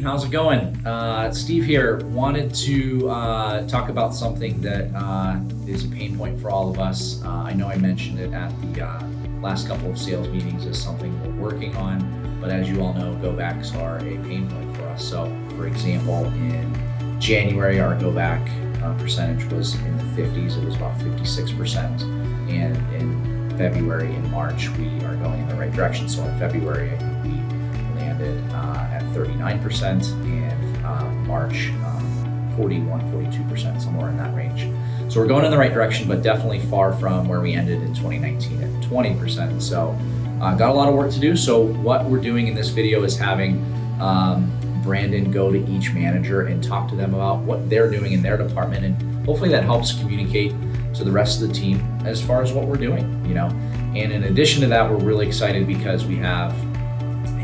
team, how's it going? Steve here. Wanted to talk about something that is a pain point for all of us. I know I mentioned it at the last couple of sales meetings as something we're working on, but as you all know, go backs are a pain point for us. So for example, in January, our go back percentage was in the 50s. It was about 56%. And in February and March, we are going in the right direction. So in February, I think we landed at 39%, and March 41, 42%, somewhere in that range. So we're going in the right direction, but definitely far from where we ended in 2019 at 20%. So got a lot of work to do. So what we're doing in this video is having Brandon go to each manager and talk to them about what they're doing in their department, and hopefully that helps communicate to the rest of the team as far as what we're doing, you know. And in addition to that, we're really excited because we have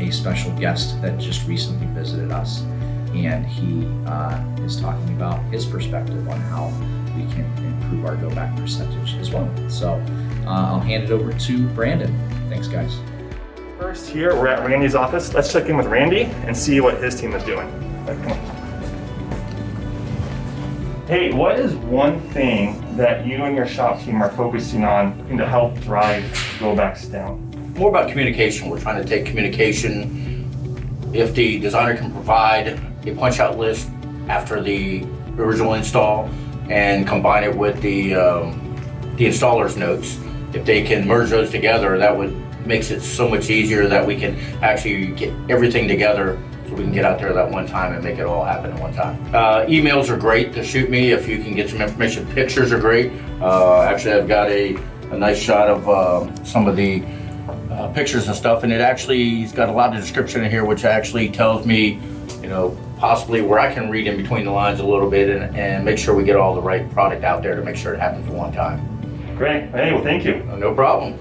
a special guest that just recently visited us, and he is talking about his perspective on how we can improve our go back percentage as well. So I'll hand it over to Brandon. Thanks, guys. First, here we're at Randy's office. Let's check in with Randy and see what his team is doing. Come on. Hey, what is one thing that you and your shop team are focusing on to help drive go backs down? More about communication. We're trying to take communication. If the designer can provide a punch out list after the original install and combine it with the installer's notes, if they can merge those together, that would makes it so much easier that we can actually get everything together so we can get out there that one time and make it all happen at one time. Emails are great to shoot me if you can get some information. Pictures are great. Actually, I've got a nice shot of some of the pictures and stuff, and it's got a lot of description in here, which actually tells me, you know, possibly where I can read in between the lines a little bit and make sure we get all the right product out there to make sure it happens at one time. Great. Hey, well, thank you. No problem.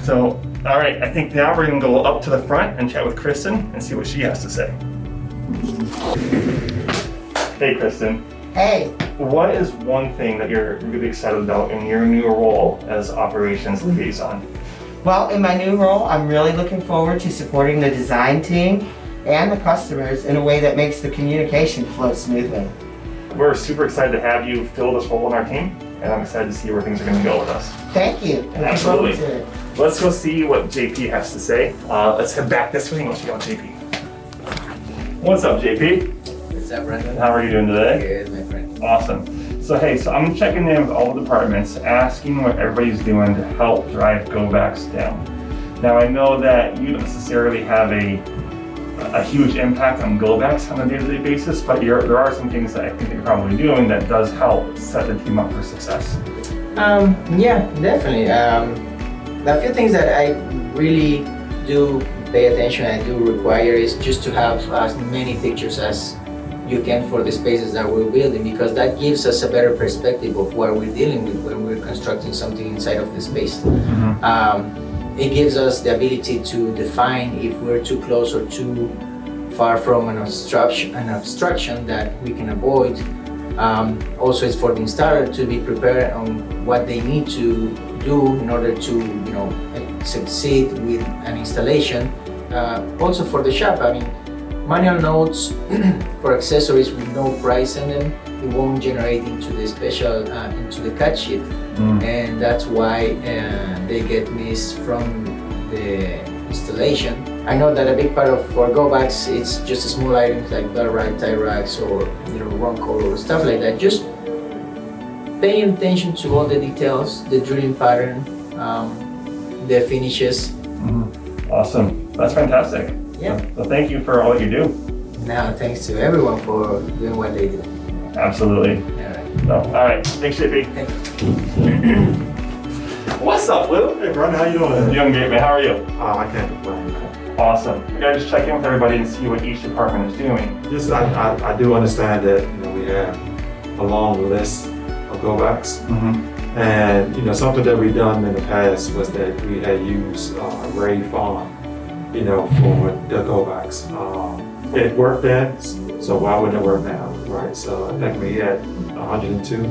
So, all right, I think now we're gonna go up to the front and chat with Kristen and see what she has to say. Hey, Kristen. Hey. What is one thing that you're really excited about in your new role as operations liaison? Well, in my new role, I'm really looking forward to supporting the design team and the customers in a way that makes the communication flow smoothly. We're super excited to have you fill this role on our team, and I'm excited to see where things are going to go with us. Thank you. Absolutely. Let's go see what JP has to say. Let's head back this way and let's check out JP. What's up, JP? What's up, Brandon? How are you doing today? Good, my friend. Awesome. So hey, I'm checking in with all the departments, asking what everybody's doing to help drive go backs down. Now I know that you don't necessarily have a huge impact on go backs on a day-to-day basis, but there are some things that I think you're probably doing that does help set the team up for success. Yeah, definitely. A few things that I really do pay attention and do require is just to have as many pictures as you can for the spaces that we're building, because that gives us a better perspective of what we're dealing with when we're constructing something inside of the space. Mm-hmm. It gives us the ability to define if we're too close or too far from an obstruction that we can avoid. Also, it's for the installer to be prepared on what they need to do in order to, you know, succeed with an installation. Also for the shop, I mean, manual notes for accessories with no price in them, it won't generate into the special, into the cut sheet. And that's why they get missed from the installation. I know that a big part of for go backs, it's just small items like belt rack, tie racks, or, you know, run cord or stuff like that. Just paying attention to all the details, the drilling pattern, the finishes. Awesome, that's fantastic. Yeah. So thank you for all that you do. Now, thanks to everyone for doing what they do. Absolutely. All right, thanks, JP. Thank you. What's up, Lou? Hey, Brandon, how you doing? Doing great, man. How are you? I can't complain. Awesome. We gotta just check in with everybody and see what each department is doing. Just, I do understand that, you know, we have a long list of go backs. And, you know, something that we've done in the past was that we had used Ray Farm, you know, for the go backs. It worked then, so why wouldn't it work now, right? So I think we had 102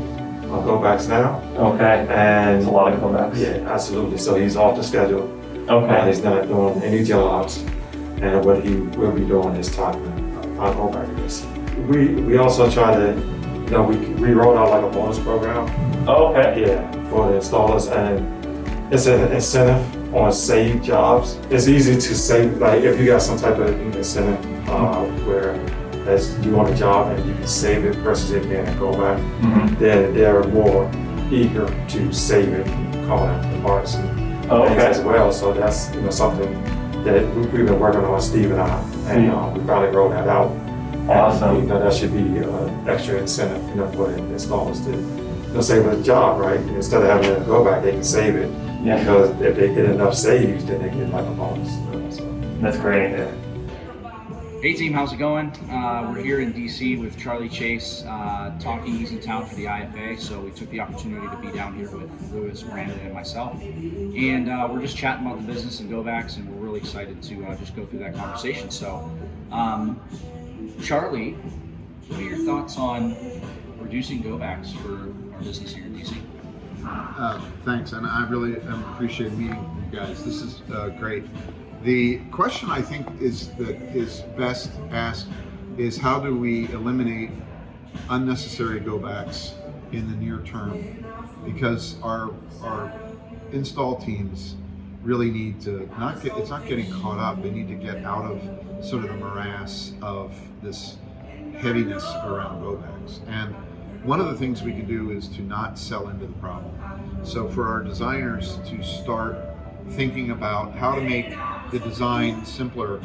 go backs now. Okay. And it's a lot of go backs. Yeah, absolutely. So he's off the schedule. Okay. He's not doing any jobs, and what he will be doing is talking our go back list. We also try to, we rolled out like a bonus program. Oh, okay. Yeah, for the installers, and it's an incentive on saved jobs. It's easy to save, like if you got some type of incentive where as you on a job and you can save it versus it being a go back, then they're more eager to save it, call out the parts and things as well. So that's something that we've been working on, Steve and I, and we finally rolled that out. Awesome. And, that should be extra incentive, for the installers to save a job, right? Instead of having to go back, they can save it. Yeah. Because if they get enough saved, then they get like a bonus. So. That's great. Yeah. Hey team, how's it going? We're here in DC with Charlie Chase, talking He's in town for the IFA, so we took the opportunity to be down here with Lewis, Brandon, and myself. And we're just chatting about the business and go-backs, and we're really excited to just go through that conversation. So, Charlie, what are your thoughts on reducing go-backs for our business here in DC? Thanks, and I really appreciate meeting you guys. This is great. The question I think is best asked is how do we eliminate unnecessary go-backs in the near term? Because our install teams really need to it's not getting caught up. They need to get out of sort of the morass of this heaviness around go-backs. And one of the things we can do is to not sell into the problem. So for our designers to start thinking about how to make the design simpler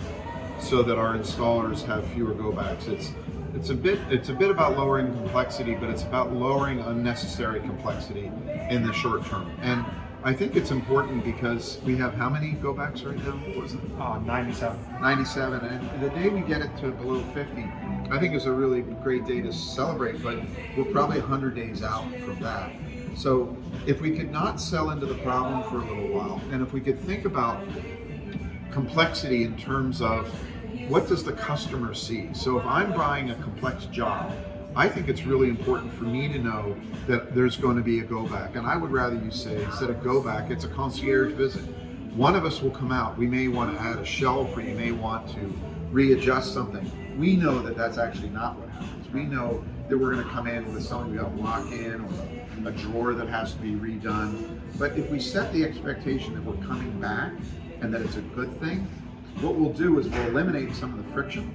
so that our installers have fewer go-backs. It's a bit about lowering complexity, but it's about lowering unnecessary complexity in the short term. And I think it's important because we have how many go-backs right now? What was it? 97. 97, and the day we get it to below 50, I think is a really great day to celebrate, but we're probably 100 days out from that. So if we could not sell into the problem for a little while, and if we could think about complexity in terms of what does the customer see? So if I'm buying a complex job, I think it's really important for me to know that there's going to be a go-back. And I would rather you say, instead of go-back, it's a concierge visit. One of us will come out. We may want to add a shelf, or you may want to readjust something. We know that that's actually not what happens. We know that we're going to come in with something we got to lock in, or a drawer that has to be redone. But if we set the expectation that we're coming back and that it's a good thing, what we'll do is we'll eliminate some of the friction.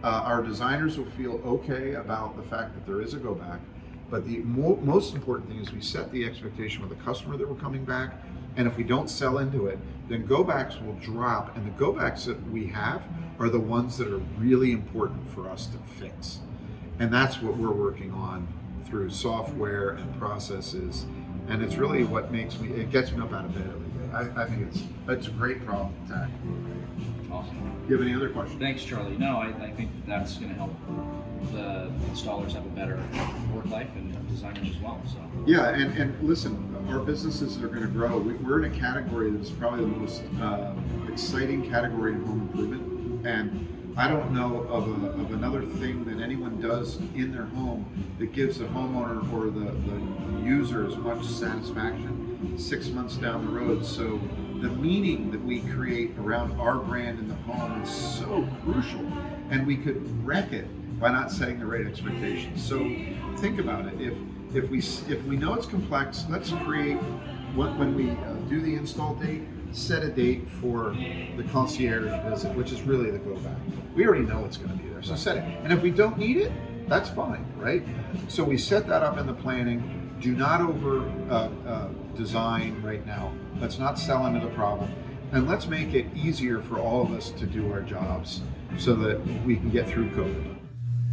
Our designers will feel okay about the fact that there is a go back, but the most important thing is we set the expectation with the customer that we're coming back, and if we don't sell into it, then go backs will drop, and the go backs that we have are the ones that are really important for us to fix. And that's what we're working on through software and processes, and it's really what it gets me up out of bed every day. I think it's a great problem to tackle. Awesome. Do you have any other questions? Thanks, Charlie. No, I think that's going to help the installers have a better work life and designers as well. So. Yeah, and listen, our businesses are going to grow. We're in a category that's probably the most exciting category in home improvement, and I don't know of another thing that anyone does in their home that gives the homeowner or the user as much satisfaction 6 months down the road. So the meaning that we create around our brand in the home is so crucial, and we could wreck it by not setting the right expectations. So think about it. If we know it's complex, let's create when we do the install date, set a date for the concierge visit, which is really the go back. We already know it's going to be there, so set it. And if we don't need it, that's fine, right? So we set that up in the planning. Do not over design right now. Let's not sell into the problem, and let's make it easier for all of us to do our jobs so that we can get through COVID.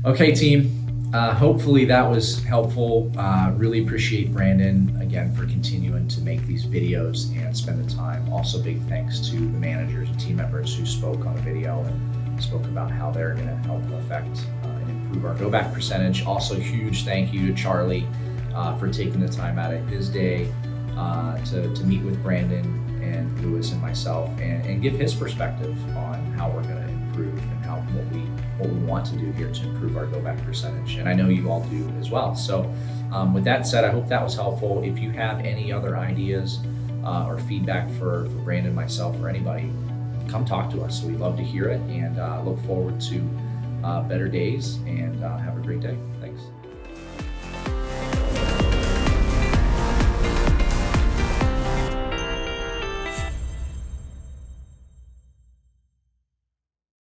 Okay, team. Hopefully that was helpful. Really appreciate Brandon again for continuing to make these videos and spend the time. Also, big thanks to the managers and team members who spoke on the video and spoke about how they're going to help affect and improve our go back percentage. Also, huge thank you to Charlie for taking the time out of his day to meet with Brandon and Lewis and myself and give his perspective on how we're going to improve and what we want to do here to improve our go back percentage. And I know you all do as well. So with that said, I hope that was helpful. If you have any other ideas or feedback for Brandon, myself, or anybody, come talk to us. We'd love to hear it, and look forward to better days, and have a great day.